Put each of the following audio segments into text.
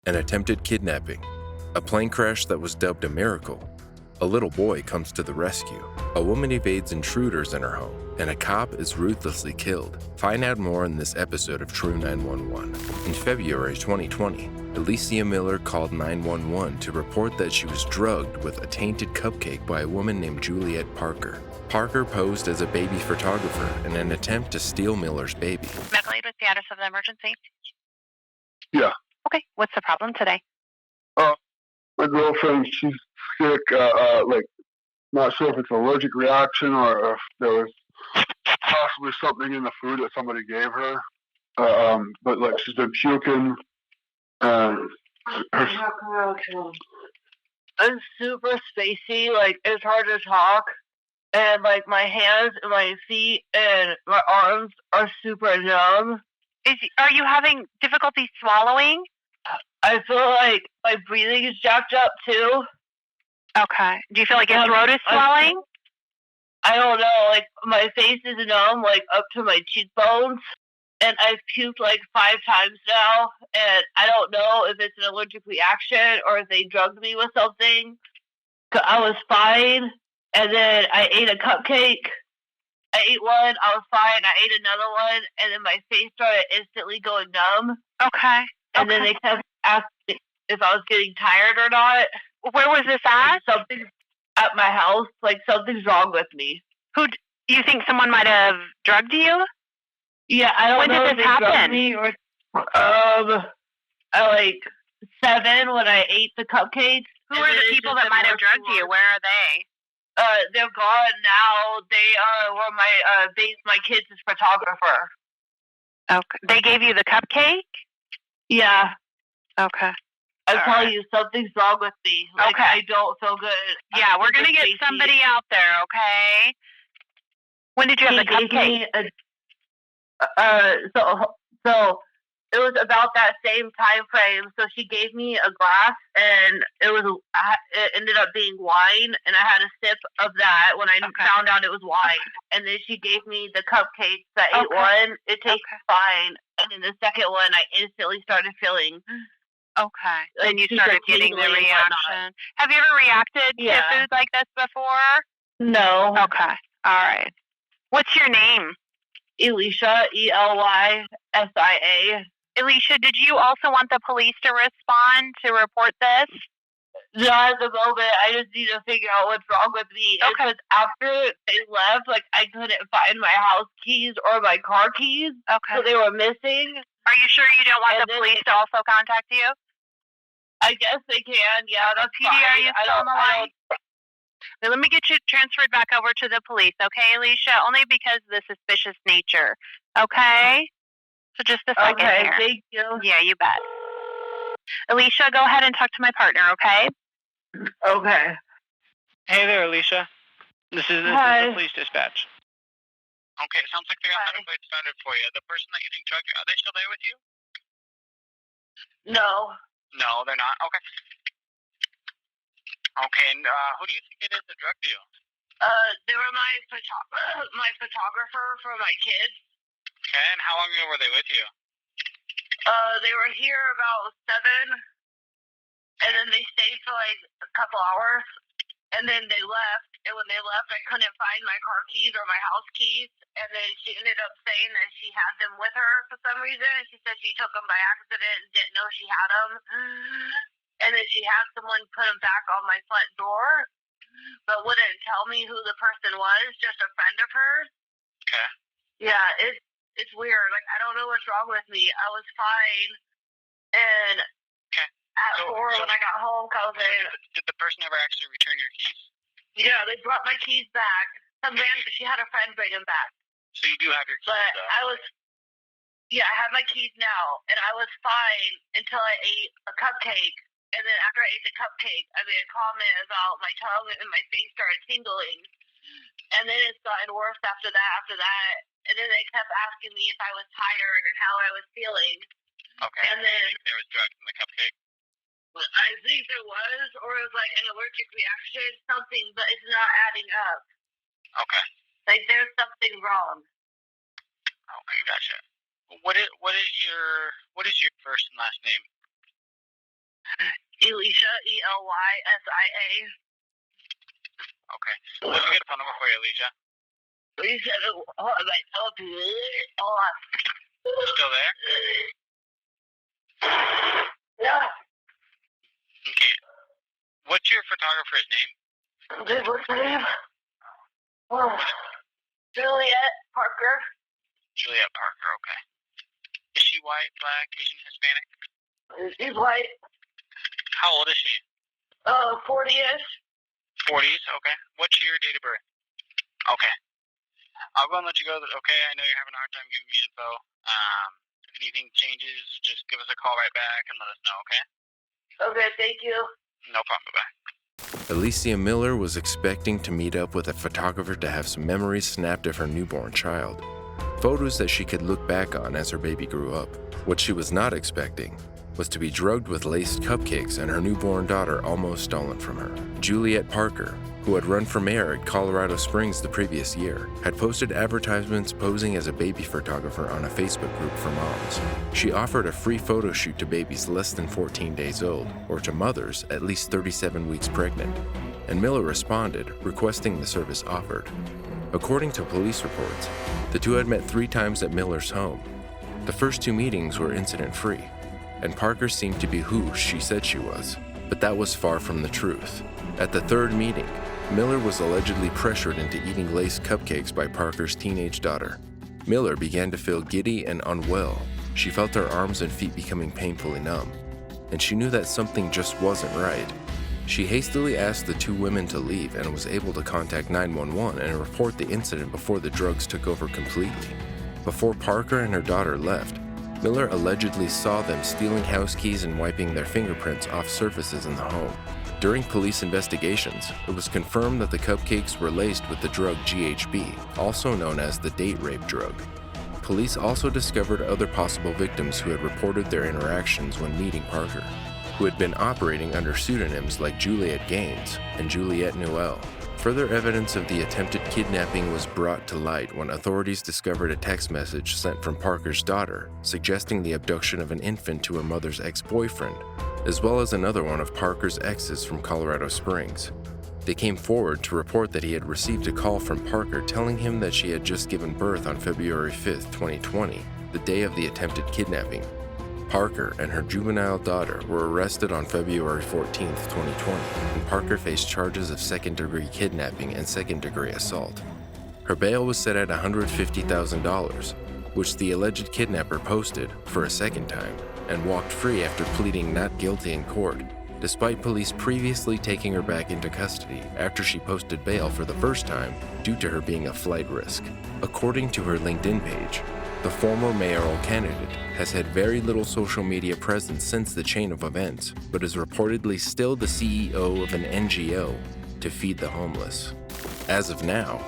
An attempted kidnapping. A plane crash that was dubbed a miracle. A little boy comes to the rescue. A woman evades intruders in her home, and a cop is ruthlessly killed. Find out more in this episode of True 911. In February 2020, Elysia Miller called 911 to report that she was drugged with a tainted cupcake by a woman named Juliette Parker. Parker posed as a baby photographer in an attempt to steal Miller's baby. Medical aid with status of the emergency? Yeah. Okay, what's the problem today? My girlfriend, she's sick, not sure if it's an allergic reaction or if there was possibly something in the food that somebody gave her. But she's been puking and I'm super spacey, it's hard to talk. And my hands and my feet and my arms are super numb. Are you having difficulty swallowing? I feel like my breathing is jacked up too. Okay. Do you feel like your throat is swelling? I don't know. My face is numb, up to my cheekbones. And I've puked 5 times now. And I don't know if it's an allergic reaction or if they drugged me with something. 'Cause I was fine. And then I ate a cupcake. I ate one. I was fine. I ate another one. And then my face started instantly going numb. Okay. And then they kept asking me if I was getting tired or not. Where was this at? Something's at my house. Something's wrong with me. You think someone might have drugged you? Yeah, I don't know. When did this happen? Me or, at 7 when I ate the cupcakes. Who are the people that might have drugged you? Where are they? They're gone now. They were my kids' photographer. Okay. They gave you the cupcake? Yeah. Okay. I'm telling you, something's wrong with me. Okay. I don't feel good. Yeah, we're going to get somebody out there, okay? When did you have the cupcake? So it was about that same time frame. So she gave me a glass, and it ended up being wine, and I had a sip of that when I found out it was wine. And then she gave me the cupcakes. I ate one. It tasted fine. And then the second one, I instantly started feeling. Okay. Then you started getting the reaction. Have you ever reacted to food like this before? No. Okay. All right. What's your name? Elysia, Elysia. Elysia, did you also want the police to respond to report this? Not at the moment. I just need to figure out what's wrong with me. Okay. Because after they left, I couldn't find my house keys or my car keys. Okay. So they were missing. Are you sure you don't want the police to also contact you? I guess they can. Yeah, that's PD, are you still on the line? Now, let me get you transferred back over to the police, okay, Elysia? Only because of the suspicious nature, okay? So just a second here. Okay, thank you. Yeah, you bet. Elysia, go ahead and talk to my partner, okay? Okay. Hey there, Elysia. This is the police dispatch. Okay, sounds like they got medical aid started for you. The person that you think drugged you, are they still there with you? No. No, they're not. Okay. Okay, and who do you think it is that drugged you? They were my photographer for my kids. Okay, and how long ago were they with you? They were here about 7, and then they stayed for a couple hours, and then they left. And when they left, I couldn't find my car keys or my house keys, and then she ended up saying that she had them with her for some reason. She said she took them by accident and didn't know she had them, and then she had someone put them back on my front door, but wouldn't tell me who the person was, just a friend of hers. Okay. Yeah, it's weird. I don't know what's wrong with me. I was fine, and at 4 when I got home, did the person ever actually return your keys? Yeah, they brought my keys back. She had a friend bring them back. So you do have your keys, But though. I have my keys now, and I was fine until I ate a cupcake. And then after I ate the cupcake, I made a comment about my tongue and my face started tingling. And then it's gotten worse after that. And then they kept asking me if I was tired and how I was feeling. Okay. And then there was drugs in the cupcake? I think there was, or it was an allergic reaction, something, but it's not adding up. Okay. There's something wrong. Okay, gotcha. What is your first and last name? Elysia, Elysia. Okay. Let me get a phone number for you, Elysia. 37. Hold on. Still there? Yeah. Okay. What's your photographer's name? What's her name? Oh. Juliette Parker. Juliette Parker, okay. Is she white, black, Asian, Hispanic? She's white. How old is she? 40-ish. 40s, okay. What's your date of birth? Okay. I'll go and let you go. Okay, I know you're having a hard time giving me info. If anything changes, just give us a call right back and let us know, okay? Okay, thank you. No problem, bye-bye. Elysia Miller was expecting to meet up with a photographer to have some memories snapped of her newborn child. Photos that she could look back on as her baby grew up. What she was not expecting was to be drugged with laced cupcakes and her newborn daughter almost stolen from her. Juliette Parker, who had run for mayor at Colorado Springs the previous year, had posted advertisements posing as a baby photographer on a Facebook group for moms. She offered a free photo shoot to babies less than 14 days old, or to mothers at least 37 weeks pregnant, and Miller responded, requesting the service offered. According to police reports, the two had met 3 times at Miller's home. The first 2 meetings were incident-free, and Parker seemed to be who she said she was, but that was far from the truth. At the 3rd meeting, Miller was allegedly pressured into eating laced cupcakes by Parker's teenage daughter. Miller began to feel giddy and unwell. She felt her arms and feet becoming painfully numb, and she knew that something just wasn't right. She hastily asked the 2 women to leave and was able to contact 911 and report the incident before the drugs took over completely. Before Parker and her daughter left, Miller allegedly saw them stealing house keys and wiping their fingerprints off surfaces in the home. During police investigations, it was confirmed that the cupcakes were laced with the drug GHB, also known as the date rape drug. Police also discovered other possible victims who had reported their interactions when meeting Parker, who had been operating under pseudonyms like Juliette Gaines and Juliette Noel. Further evidence of the attempted kidnapping was brought to light when authorities discovered a text message sent from Parker's daughter suggesting the abduction of an infant to her mother's ex-boyfriend, as well as another one of Parker's exes from Colorado Springs. They came forward to report that he had received a call from Parker telling him that she had just given birth on February 5, 2020, the day of the attempted kidnapping. Parker and her juvenile daughter were arrested on February 14, 2020, and Parker faced charges of second-degree kidnapping and second-degree assault. Her bail was set at $150,000, which the alleged kidnapper posted for a second time, and walked free after pleading not guilty in court, despite police previously taking her back into custody after she posted bail for the first time due to her being a flight risk. According to her LinkedIn page, the former mayoral candidate has had very little social media presence since the chain of events, but is reportedly still the CEO of an NGO to feed the homeless. As of now,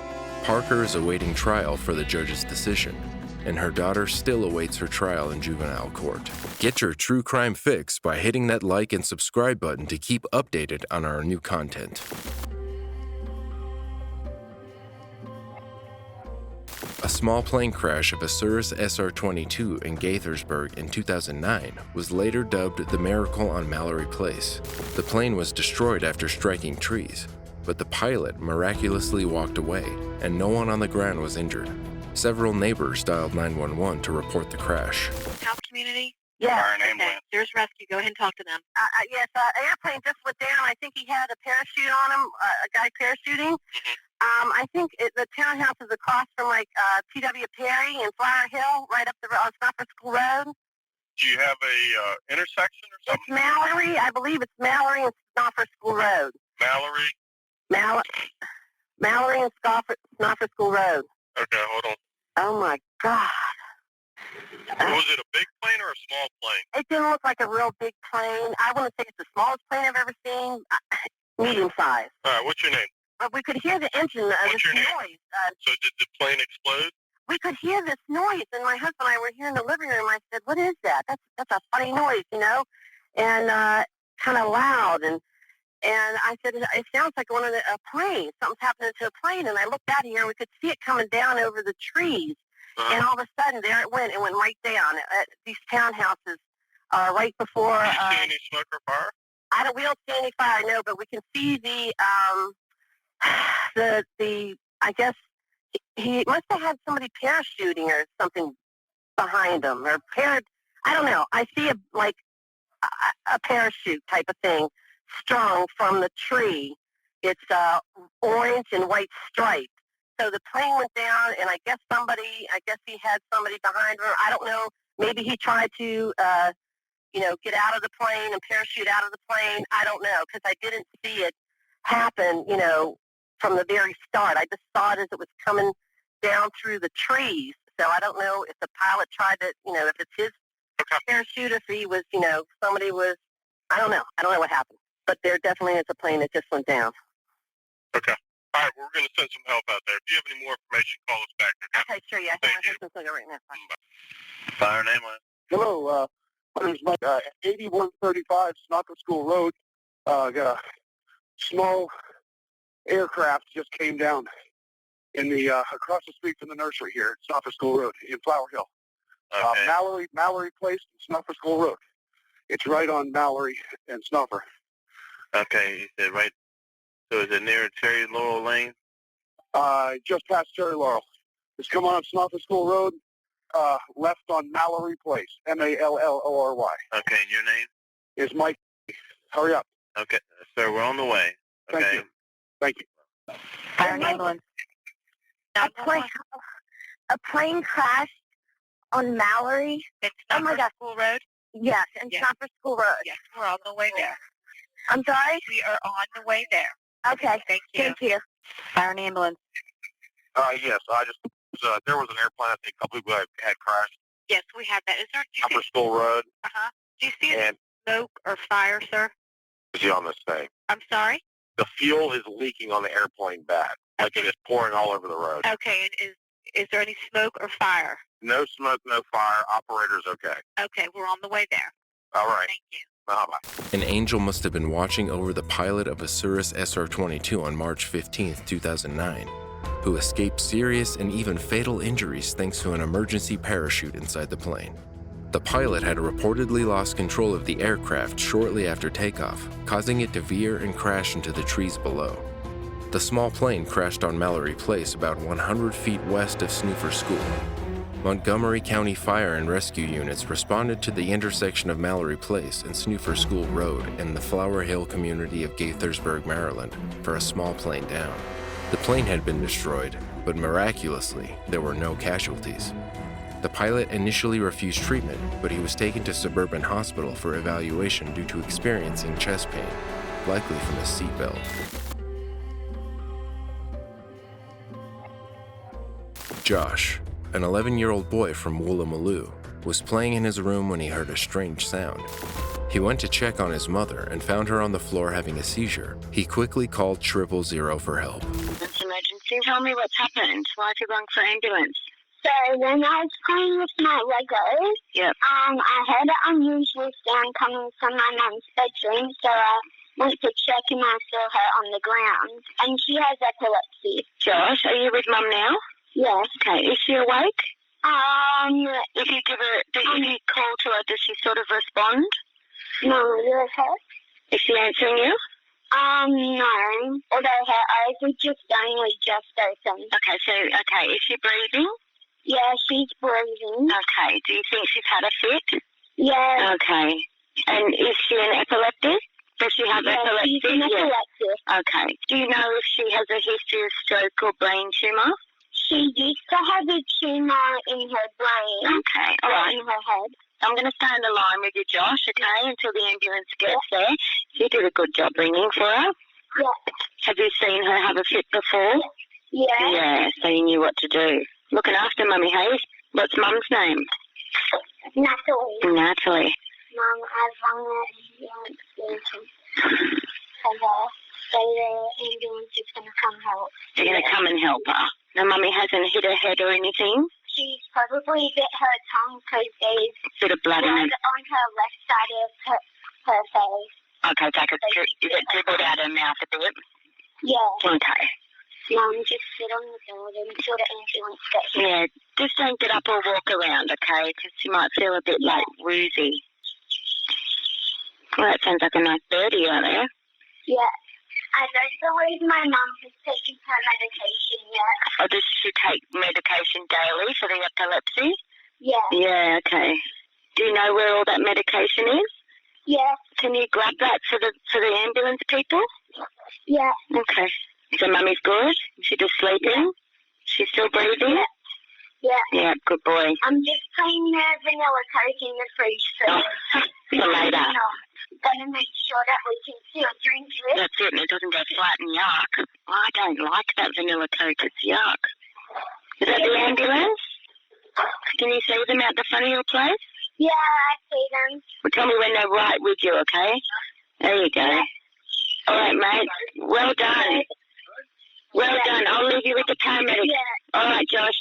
Parker is awaiting trial for the judge's decision, and her daughter still awaits her trial in juvenile court. Get your true crime fix by hitting that like and subscribe button to keep updated on our new content. A small plane crash of a Cirrus SR-22 in Gaithersburg in 2009 was later dubbed the Miracle on Mallory Place. The plane was destroyed after striking trees, but the pilot miraculously walked away, and no one on the ground was injured. Several neighbors dialed 911 to report the crash. House community? Yeah. Our name went. Here's rescue. Go ahead and talk to them. Yes, an airplane just went down. I think he had a parachute on him, a guy parachuting. I think the townhouse is across from T.W. Perry and Flower Hill, right up the road, Snuffer School Road. Do you have a intersection or It's Mallory. I believe it's Mallory and Snuffer School Road. Mallory? Mallory and Snuffer School Road. Okay, hold on. Oh, my God. Was it a big plane or a small plane? It didn't look like a real big plane. I want to say it's the smallest plane I've ever seen. Medium size. All right, what's your name? But we could hear the engine, this your name? noise. So did the plane explode? We could hear this noise, and my husband and I were here in the living room. I said, "What is that? That's a funny noise, you know?" And kind of loud. And I said, "It sounds like one of a plane. Something's happening to a plane." And I looked out here, and we could see it coming down over the trees. And all of a sudden, there it went. It went right down. These townhouses right before. Did you see any smoke or fire? We don't see any fire, no, but we can see I guess he must have had somebody parachuting or something behind him, or I don't know. I see a parachute type of thing strung from the tree. It's orange and white striped. So the plane went down, and I guess he had somebody behind her. I don't know. Maybe he tried to, get out of the plane and parachute out of the plane. I don't know, because I didn't see it happen, from the very start. I just saw it as it was coming down through the trees. So I don't know if the pilot tried to, if it's his parachute, if he was, somebody was, I don't know. I don't know what happened. But there definitely is a plane that just went down. Okay. All right, we're going to send some help out there. If you have any more information, call us back. Okay, sure, yeah. Thank you. Right now. Fire name on. Hello, my name's Mike. 8135 Snopper School Road. Got a small aircraft just came down in the across the street from the nursery here at Snopper School Road in Flower Hill. Okay. Mallory Place, Snopper School Road. It's right on Mallory and Snopper. Okay, you said right. So is it near Cherry Laurel Lane? Just past Cherry Laurel. It's coming on Snopper School Road, left on Mallory Place, Mallory. Okay, and your name? Is Mike. Hurry up. Okay, sir, we're on the way. Okay. Thank you. Fire and ambulance. A plane crashed on Mallory. It's Oh my God. School Road? Yes, and Yes. Snopper School Road. Yes, we're on the way there. I'm sorry? We are on the way there. Okay. Thank you. Thank you. Fire and ambulance. Yes, I just there was an airplane I think a couple people had crashed. Yes, we have that. Is there, do you Upper see, School Road, do you see any and smoke or fire, sir? is he on this thing? I'm sorry? The fuel is leaking on the airplane back, like it is pouring all over the road. Okay, and is there any smoke or fire? No smoke, no fire. Operator's okay. Okay, we're on the way there. All right. Thank you. Bye-bye. An angel must have been watching over the pilot of a Cirrus SR-22 on March 15, 2009, who escaped serious and even fatal injuries thanks to an emergency parachute inside the plane. The pilot had reportedly lost control of the aircraft shortly after takeoff, causing it to veer and crash into the trees below. The small plane crashed on Mallory Place about 100 feet west of Snoofer School. Montgomery County Fire and Rescue units responded to the intersection of Mallory Place and Snoofer School Road in the Flower Hill community of Gaithersburg, Maryland, for a small plane down. The plane had been destroyed, but miraculously, there were no casualties. The pilot initially refused treatment, but he was taken to Suburban Hospital for evaluation due to experiencing chest pain, likely from his seatbelt. Josh, an 11-year-old boy from Woolloomooloo, was playing in his room when he heard a strange sound. He went to check on his mother and found her on the floor having a seizure. He quickly called 000 for help. It's emergency. Tell me what's happened. Why'd you run for ambulance? So when I was playing with my Legos, Yep. I heard an unusual sound coming from my mom's bedroom, so I went to check and I saw her on the ground. And she has epilepsy. Josh, are you with Mum now? Yes. Okay. Is she awake? If If you call to her, does she sort of respond? no, you're her? Is she answering you? No. Although her eyes are just only just open. Okay, is she breathing? Yeah, she's breathing. Okay, do you think she's had a fit? Yeah. Okay. And is she an epileptic? Does she have epilepsy? She's an epileptic. Okay. Do you know if she has a history of stroke or brain tumour? She used to have a tumour in her brain. Okay, all right. In her head. I'm going to stay on the line with you, Josh, okay, until the ambulance gets there. You did a good job ringing for her. Yeah. Have you seen her have a fit before? Yeah. Yeah, so you knew what to do. Looking after Mummy Hayes. What's Mum's name? Natalie. Natalie. Mum, I've rung the ambulance for her. So the ambulance is going to come help. They're going to come and help her. Now, Mummy hasn't hit her head or anything? She's probably bit her tongue because there's Bit of blood in blood it. on her left side of her face. Okay, take it. Is it dribbled out her mouth a bit? Yeah. Okay. Mum, just sit on the building until the ambulance gets here. Yeah, just don't get up or walk around, okay? Because you might feel a bit like woozy. Well, that sounds like a nice birdie out there. Yeah. I don't believe my mum has taken her medication yet. Oh, does she take medication daily for the epilepsy? Yeah. Yeah, okay. Do you know where all that medication is? Yeah. Can you grab that for the ambulance people? Yeah. Okay. So Mummy's good? Is she just sleeping? She's still breathing? Yeah. Yeah. Yeah, good boy. I'm just putting the vanilla Coke in the fridge for later. Gonna make sure that we can still drink it. That's it, and it doesn't go flat and yuck. I don't like that vanilla Coke, it's yuck. Is that the ambulance? Can you see them out the front of your place? Yeah, I see them. Well, tell me when they're right with you, okay? There you go. Yeah. All right, mate. Well done. Well done. I'll leave you with the paramedic. Yeah. All right, Josh.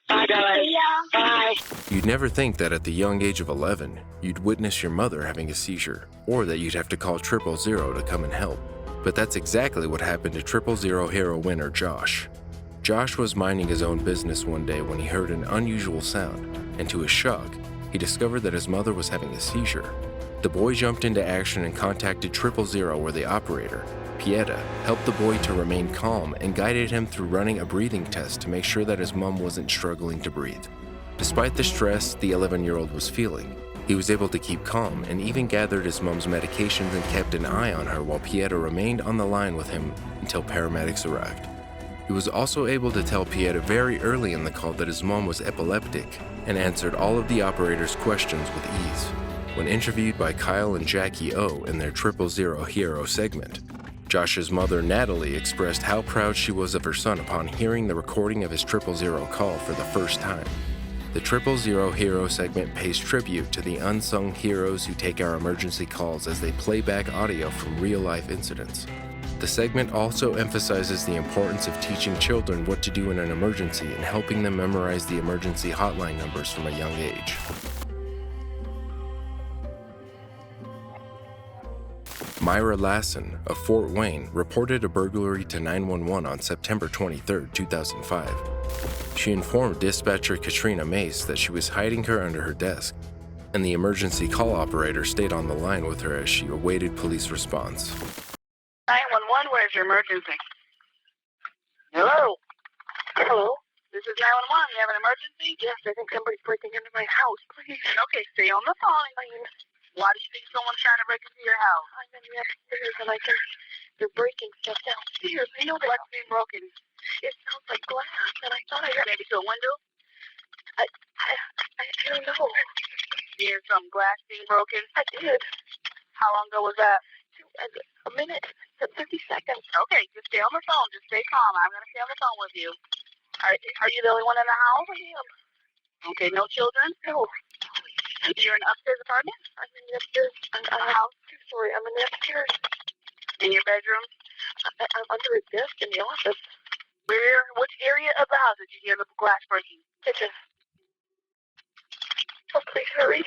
Bye, darling. Yeah. Bye. You'd never think that at the young age of 11, you'd witness your mother having a seizure, or that you'd have to call 000 to come and help. But that's exactly what happened to 000 Hero winner Josh. Josh was minding his own business one day when he heard an unusual sound, and to his shock, he discovered that his mother was having a seizure. The boy jumped into action and contacted 000, where the operator, Pieta, helped the boy to remain calm and guided him through running a breathing test to make sure that his mom wasn't struggling to breathe. Despite the stress the 11-year-old was feeling, he was able to keep calm and even gathered his mom's medications and kept an eye on her while Pieta remained on the line with him until paramedics arrived. He was also able to tell Pieta very early in the call that his mom was epileptic and answered all of the operator's questions with ease. When interviewed by Kyle and Jackie O in their 000 Hero segment, Josh's mother, Natalie, expressed how proud she was of her son upon hearing the recording of his 000 call for the first time. The 000 Hero segment pays tribute to the unsung heroes who take our emergency calls as they play back audio from real-life incidents. The segment also emphasizes the importance of teaching children what to do in an emergency and helping them memorize the emergency hotline numbers from a young age. Myra Lassen of Fort Wayne reported a burglary to 911 on September 23, 2005. She informed dispatcher Katrina Mace that she was hiding her under her desk, and the emergency call operator stayed on the line with her as she awaited police response. 911, where's your emergency? Hello? Hello? This is 911. You have an emergency? Yes, I think somebody's breaking into my house. Please. Okay, stay on the phone. Why do you think someone's trying to break into your house? I'm in the upstairs and they're breaking stuff downstairs. I know what's being broken. It sounds like glass, and I thought I heard maybe through a window. I don't know. You hear some glass being broken? I did. How long ago was that? A minute, 30 seconds. Okay, just stay on the phone. Just stay calm. I'm going to stay on the phone with you. Are you the only one in the house? I am. Okay, no children? No. You're in an upstairs apartment? I'm in the upstairs. House? Sorry, I'm in the upstairs. In your bedroom? I'm under a desk in the office. Which area of the house did you hear the glass breaking? Kitchen. Oh, please hurry.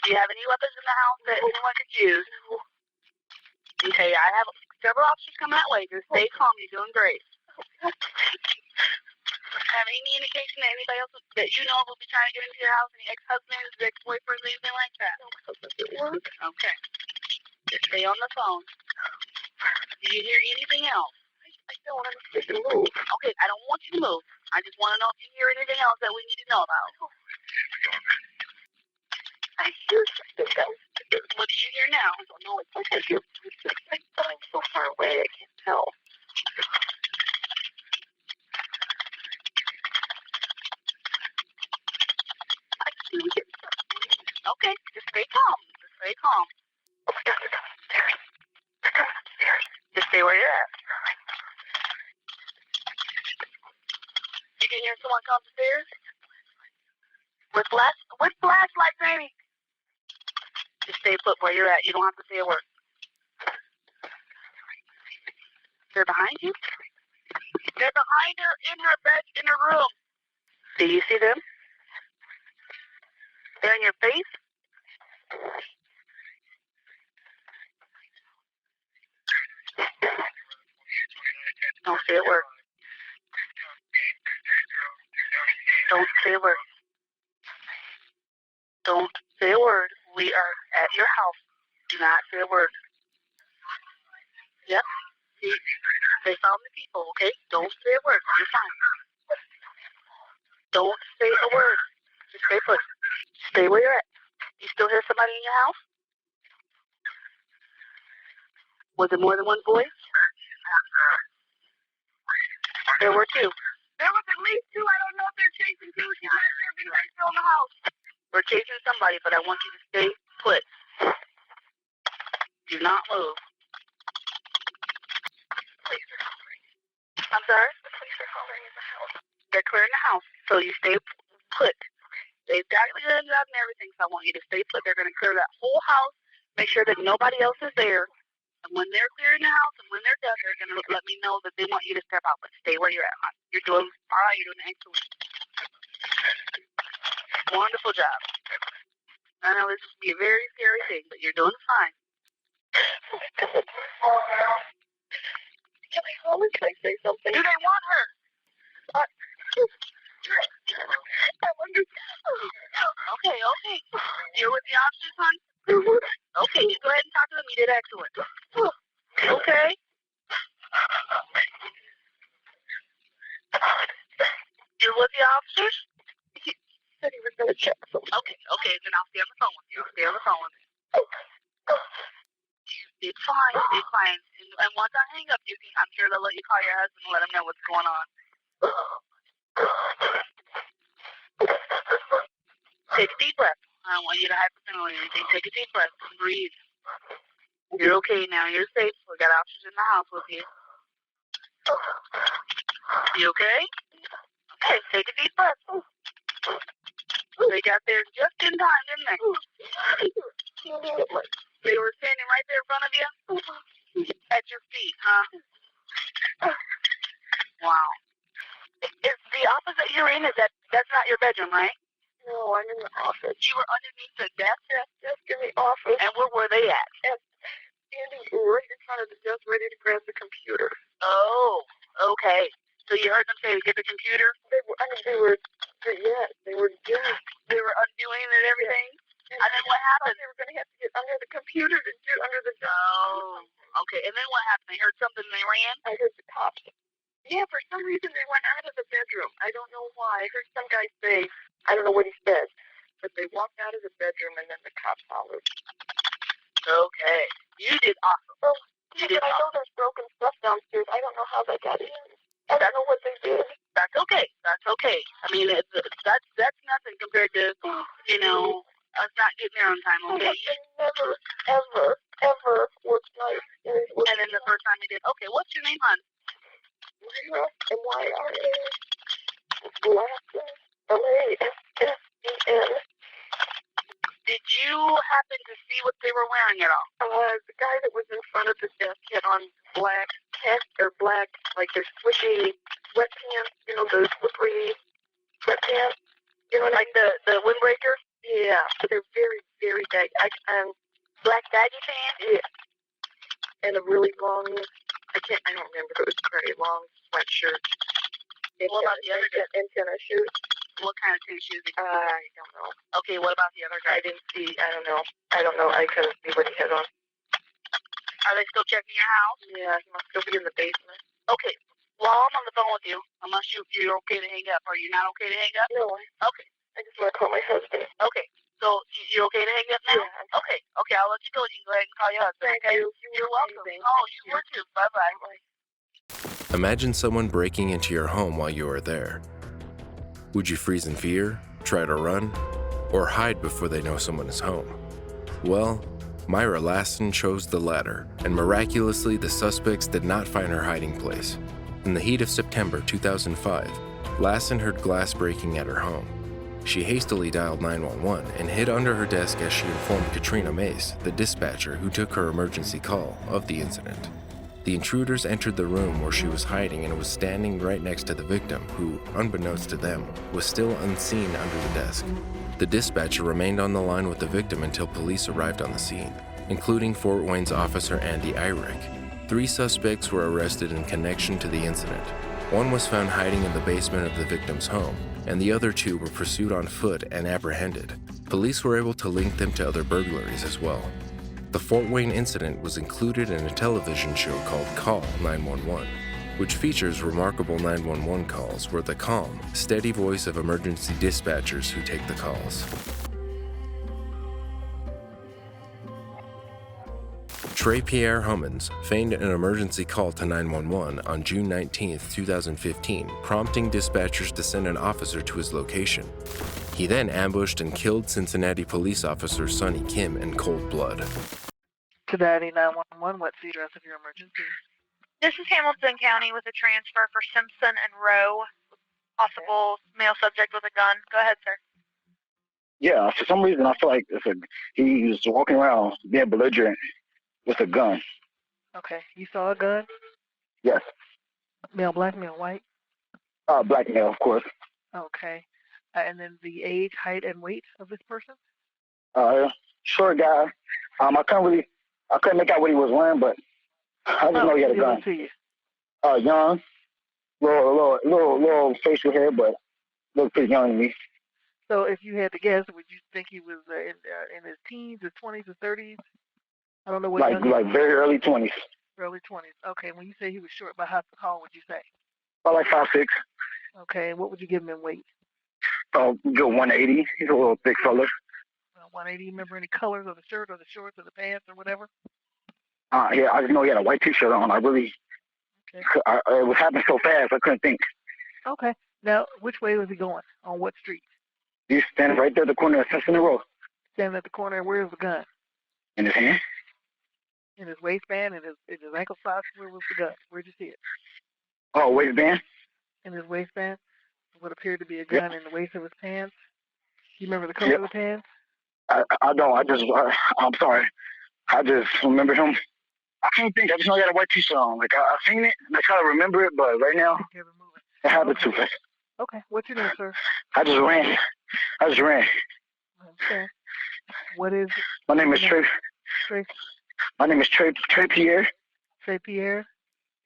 Do you have any weapons in the house that anyone could use? No. Okay, I have several officers coming that way. Just stay calm. You're doing great. Have any indication that anybody else that you know will be trying to get into your house? Any ex-husbands, ex-boyfriends, anything like that? No, my husband's at work. Okay. Just stay on the phone. Did you hear anything else? I don't. I'm afraid to move. Okay, I don't want you to move. I just want to know if you hear anything else that we need to know about. I hear something else. What do you hear now? I don't know. It's like I hear footsteps. I'm so far away, I can't tell. Okay, just stay calm. Just stay calm. Oh my God, they're coming upstairs. They're coming upstairs. Just stay where you're at. You can hear someone come upstairs? With flashlights, Amy? Just stay put where you're at. You don't have to say a word. They're behind you? They're behind her in her bed, in her room. Do you see them? They're in your face? Don't say a word. Don't say a word. Don't say a word. We are at your house. Do not say a word. Yep. See, they found the people, okay? Don't say a word. You're fine. Don't say a word. Just stay put. Stay where you're at. You still hear somebody in your house? Was it more than one voice? There were two. There was at least two. I don't know if they're chasing two. She's not sure if anybody's still in the house. We're chasing somebody, but I want you to stay put. Do not move. I'm sorry? The police are clearing the house. They're clearing the house, so you stay put. They've got guns out and everything, so I want you to stay put. They're going to clear that whole house, make sure that nobody else is there. And when they're clearing the house and when they're done, they're going to let me know that they want you to step out. But stay where you're at, hon. You're doing all right. You're doing excellent. Wonderful job. I know this will be a very scary thing, but you're doing fine. Can I call her? Can I say something? Do they want her? Okay. You're with the officers, hon? Okay, you go ahead and talk to them. You did excellent. Okay? You're with the officers? He said he was going to check something. Okay, then I'll stay on the phone with you. You did fine. And once I hang up, I'm sure they'll let you call your husband and let him know what's going on. Take a deep breath. I don't want you to hyperventilate or anything. Take a deep breath and breathe. You're okay now. You're safe. We got officers in the house with you. You okay? Okay, take a deep breath. They got there just in time, didn't they? They were standing right there in front of you? At your feet, huh? Wow. Is the office that you're in, that's not your bedroom, right? No, I'm in the office. You were underneath the desk? Desk in the office. And where were they at? Standing right in front of the desk, ready to grab the computer. Oh, okay. So you heard them say to get the computer? They were undoing it and everything? And then what happened? They were going to have to get under the computer to get under the desk. Oh, okay. And then what happened? They heard something and they ran? I heard the cops. Yeah, for some reason they went out of the bedroom. I don't know why. I heard some guy say, I don't know what he said, but they walked out of the bedroom and then the cops followed. Okay. You did awesome. Oh, you did awesome. I know there's broken stuff downstairs. I don't know how they got in. I don't know what they did. That's okay. I mean, that's nothing compared to, us not getting there on time, okay? They never, ever worked nice. And then the first time they did. Okay, what's your name, hon? Myra, M-Y-R-A. L-A-S-S-E-N. Did you happen to see what they were wearing at all? The guy that was in front of the desk had on black, like their swishy sweatpants, those slippery sweatpants. Like the windbreaker? Yeah, but they're very, very baggy. Black baggy pants? Yeah. And a really long, I don't remember if it was gray, long sweatshirt. What about the other guy? Antenna shoes. What kind of tennis shoes? I don't know. Okay, what about the other guy? I didn't see. I don't know. I couldn't see what he had on. Are they still checking your house? Yeah, he must still be in the basement. Okay. While I'm on the phone with you, unless you're okay to hang up. Are you not okay to hang up? No. Okay. I just want to call my husband. Okay. So you're okay to hang up now? Yeah. Okay. I'll let you go. You can go ahead and call your husband. Thank you. You're welcome. Oh, you were too. Bye-bye. Imagine someone breaking into your home while you are there. Would you freeze in fear, try to run, or hide before they know someone is home? Well, Myra Lassen chose the latter, and miraculously the suspects did not find her hiding place. In the heat of September 2005, Lassen heard glass breaking at her home. She hastily dialed 911 and hid under her desk as she informed Katrina Mace, the dispatcher who took her emergency call, of the incident. The intruders entered the room where she was hiding and was standing right next to the victim, who, unbeknownst to them, was still unseen under the desk. The dispatcher remained on the line with the victim until police arrived on the scene, including Fort Wayne's officer Andy Eyrick. 3 suspects were arrested in connection to the incident. One was found hiding in the basement of the victim's home, and the other 2 were pursued on foot and apprehended. Police were able to link them to other burglaries as well. The Fort Wayne incident was included in a television show called Call 911, which features remarkable 911 calls where the calm, steady voice of emergency dispatchers who take the calls. Trey Pierre Hummins feigned an emergency call to 911 on June 19, 2015, prompting dispatchers to send an officer to his location. He then ambushed and killed Cincinnati police officer Sonny Kim in cold blood. Cincinnati 911, what's the address of your emergency? This is Hamilton County with a transfer for Simpson and Rowe, possible male subject with a gun. Go ahead, sir. Yeah, for some reason I feel like he was walking around being belligerent with a gun. Okay, you saw a gun? Yes. Male, black, male, white? Black male, of course. Okay. And then the age, height, and weight of this person? Short guy. I couldn't make out what he was wearing, but I just know he had a gun. To you? Young, little facial hair, but looked pretty young to me. So if you had to guess, would you think he was in his teens, his 20s, his 30s? I don't know what. Like very early 20s. Early 20s. Okay. When you say he was short, by how tall would you say? About like 5'6". Okay. And what would you give him in weight? Go 180. He's a little thick fella. 180. Remember any colors of the shirt or the shorts or the pants or whatever? Yeah, I just know he had a white T-shirt on. It was happening so fast I couldn't think. Okay. Now, which way was he going? On what street? He's standing right there at the corner of Simpson and Rowe. Standing at the corner. Where's the gun? In his hand. In his waistband, in his ankle socks. Where was the gun? Where'd you see it? Oh, waistband. In his waistband. What appeared to be a gun in the waist of his pants. You remember the color of the pants? I don't. I'm sorry. I just remember him. I can't think. I just know he had a white T-shirt on. Like I seen it, and I try to remember it, but right now it happened too fast. Okay. What's your name, sir? I just ran. Okay. What is? My name is Trey. My name is Trey Pierre. Trey Pierre?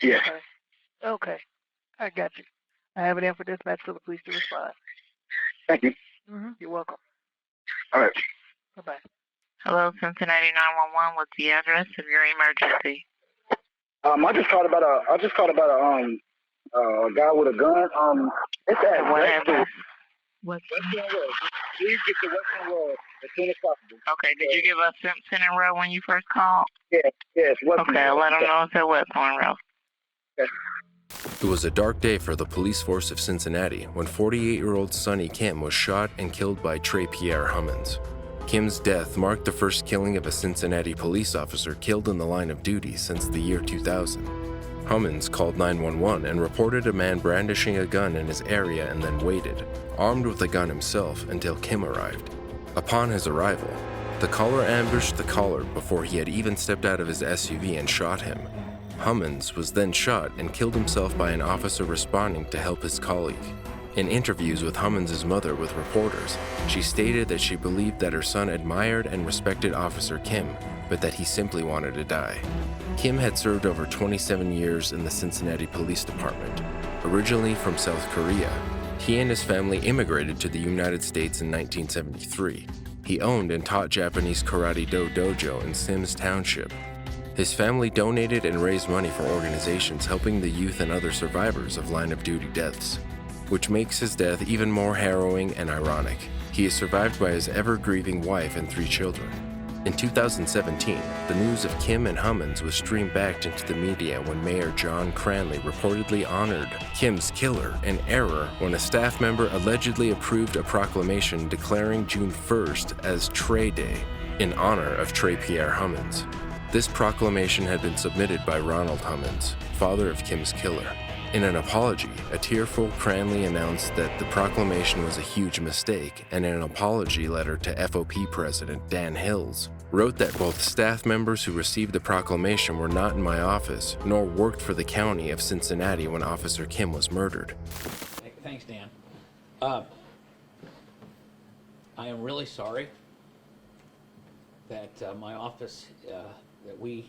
Yes. Okay. I got you. I have it in for dispatch for the police to respond. Thank you. You're welcome. All right. Bye-bye. Hello, Cincinnati 911. What's the address of your emergency? I just called about a guy with a gun. It's at what address? Western Road. Please get to Western Road as soon as possible. Okay. Did you give us Simpson and Rowe when you first called? Yes. Western Okay. Road. Let them know it's at Western Road. Okay. It was a dark day for the police force of Cincinnati when 48-year-old Sonny Kim was shot and killed by Trey Pierre Hummins. Kim's death marked the first killing of a Cincinnati police officer killed in the line of duty since the year 2000. Hummins called 911 and reported a man brandishing a gun in his area and then waited, armed with the gun himself, until Kim arrived. Upon his arrival, the caller ambushed the caller before he had even stepped out of his SUV and shot him. Hummins was then shot and killed himself by an officer responding to help his colleague. In interviews with Hummins' mother with reporters, she stated that she believed that her son admired and respected Officer Kim, but that he simply wanted to die. Kim had served over 27 years in the Cincinnati Police Department. Originally from South Korea, he and his family immigrated to the United States in 1973. He owned and taught Japanese Karate Do dojo in Sims Township. His family donated and raised money for organizations helping the youth and other survivors of line-of-duty deaths, which makes his death even more harrowing and ironic. He is survived by his ever-grieving wife and 3 children. In 2017, the news of Kim and Hummins was streamed back into the media when Mayor John Cranley reportedly honored Kim's killer in error when a staff member allegedly approved a proclamation declaring June 1st as Trey Day in honor of Trey Pierre Hummins. This proclamation had been submitted by Ronald Hummins, father of Kim's killer. In an apology, a tearful Cranley announced that the proclamation was a huge mistake, and in an apology letter to FOP President Dan Hills, wrote that both staff members who received the proclamation were not in my office, nor worked for the county of Cincinnati when Officer Kim was murdered. Thanks, Dan. I am really sorry that my office, that we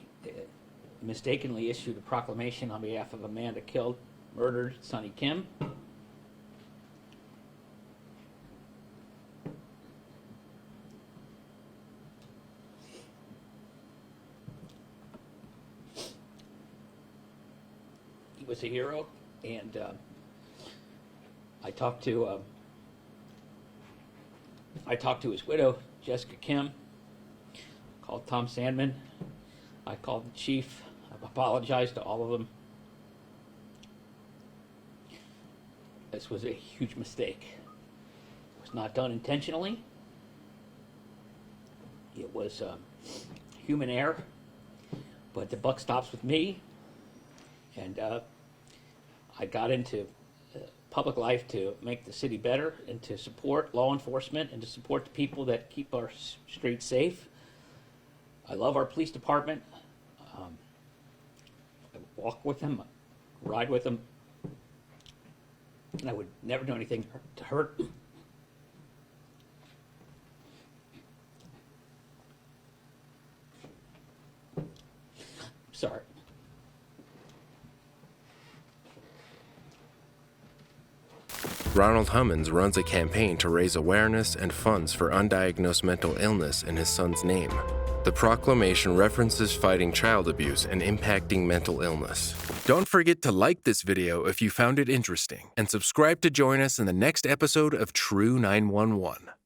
mistakenly issued a proclamation on behalf of a man that murdered Sonny Kim. was a hero, and I talked to his widow, Jessica Kim. Called Tom Sandman. I called the chief. I've apologized to all of them. This was a huge mistake. It was not done intentionally. It was human error, but the buck stops with me. And I got into public life to make the city better and to support law enforcement and to support the people that keep our streets safe. I love our police department. I walk with them, ride with them, and I would never do anything to hurt them. Sorry. Ronald Hummins runs a campaign to raise awareness and funds for undiagnosed mental illness in his son's name. The proclamation references fighting child abuse and impacting mental illness. Don't forget to like this video if you found it interesting, and subscribe to join us in the next episode of True 911.